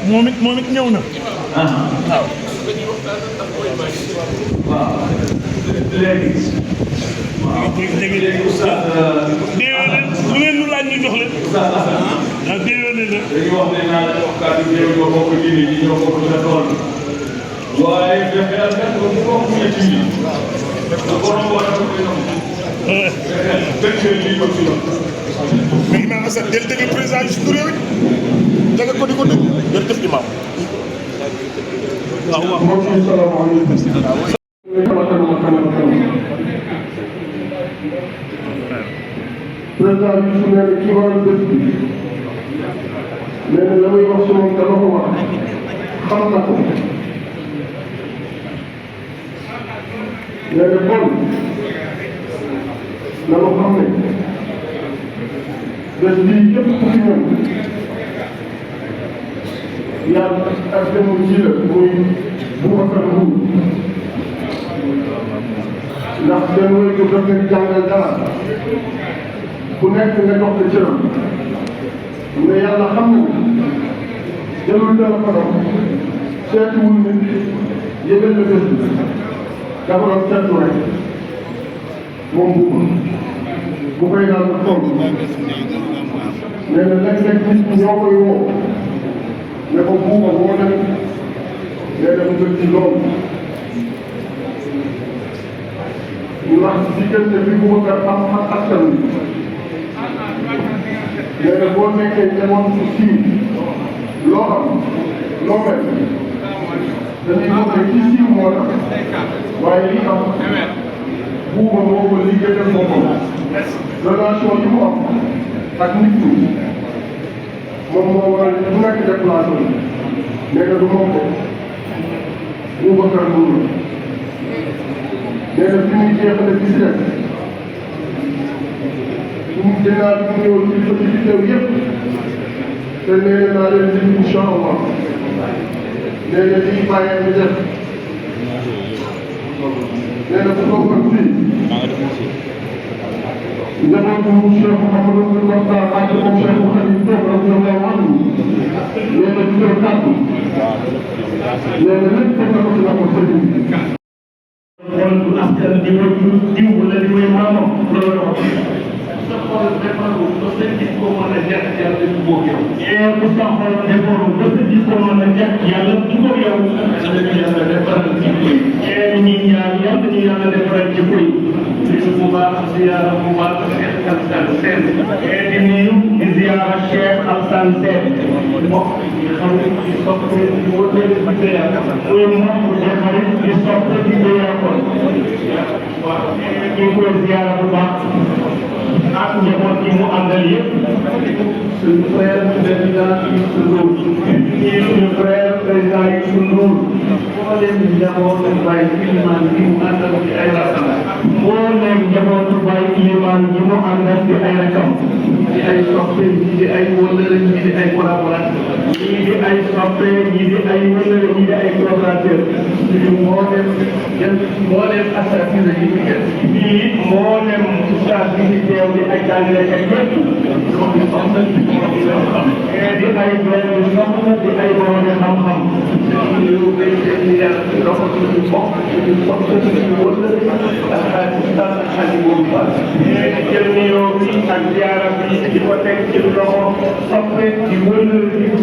moom it ñëw na. waaw. waaw léegi. waaw léegi oustaz. déedéet lu ngeen nu laaj ñu jox leen. ah déedéet la. dañuy wax ne naa la jox kàddu gi yow ñoo bokk diine ji ñoo bokk sa tool. waaye fexeel fekk ko mu bokk ñetti yi. nga borom war a ko koy nangu. fexeel lii ko ci yoon. mais Imam Assane del dégg président yi suñu réew it dégg ko di ko dégg jërëjëf imam. waaw waaw. mbokk yi salaamaaleykum. président bi su ne ci wàllu bés bi nee na la muy wax si moom dama ko wax xam na ko nee na bon dama xam ne bés bii yëpp ku fi ñëw yàlla ak demul ji la muy Boubacar Mbour ndax benn wéy ko daf leen jàngal dara ku nekk nga jox ko cëram mais yàlla xam na ne jëlul téléphone am seetiwul nit yëgal na bés bi dafa doon seetlu rek moom bu koy daal na toll nee na léeg-léeg nit ñi ñoo koy woo ne ko buuba woo na nee na mu jël ci loolu ndax diggante bi Boubacar am ak askan wi nee na boo nekkee jamono su siiw loo xam loo mel dañuy wax ne ci siiw moo tax waaye li am buuba moo ko liggéeyal boppam relation yi mu am ak nit ñi moom moo waral bu nekk déplacé nee na du moom ko Boubacar Ndour nee na fi muy jeexale bi si def dinaa fi ñëw ci ci teew yëpp te nee naa leen di incha allah nee na lii bàyyee ñu def nee na bu toogoon fii njabootu Cheikh Mouhamadou Moustapha ak moom Cheikh Mouhamadou Diop radiyallahu anhu nee na di jël kàddu nee na lépp teg na ko ci la ko sëriñ bi kon bu askan di ko diw wala di koy maamam loolu wax sa xol defaru ba sa gis ko mën a jàpp yàlla du boog yow bu sa xol defaru ba sa gis ko mën a jàpp yàlla du boog yow yàlla defaral ci koy ñi ñaan yàlla ñu yàlla defaral ci koy ñu bu baax ziyaara bu baax Cheikh Alassane Sène di nuyu di ziyaara Cheikh Alassane Sène mbokk yi xam ne ci soppe di wóoteel di ziyaar muy mbokk di xarit di soppe di ziyaar kon waaw ñu ngi koy ziyaara bu baax ak njaboot yi mu àndal yëpp suñu frère président Youssou Ndour suñu frère président Youssou Ndour moo leen njabootu Baye Iliman bi mu àndal ci ay rakam moo leen njabootu Baye Iliman bi mu àndal ci ay rakam di ay soppe ñii di ay wëllëre ñii di ay collaborateur ñii di ay soppe ñii di ay wëllëre ñii di ay collaborateur suñu moo leen assassine yi fi gën bii moo leen ustaas bi ci teew di ay jàngalekat yëpp moom di soxna di ay doom di soxna di ay borom xam-xam ñu koy seen yàlla ci loxo suñu mbokk suñu soxna suñu wëllëre ak ustaas ak xali boobu fa jël nuyoo bi ak ziara bi di ko teg ci loxo soppe di wëllëre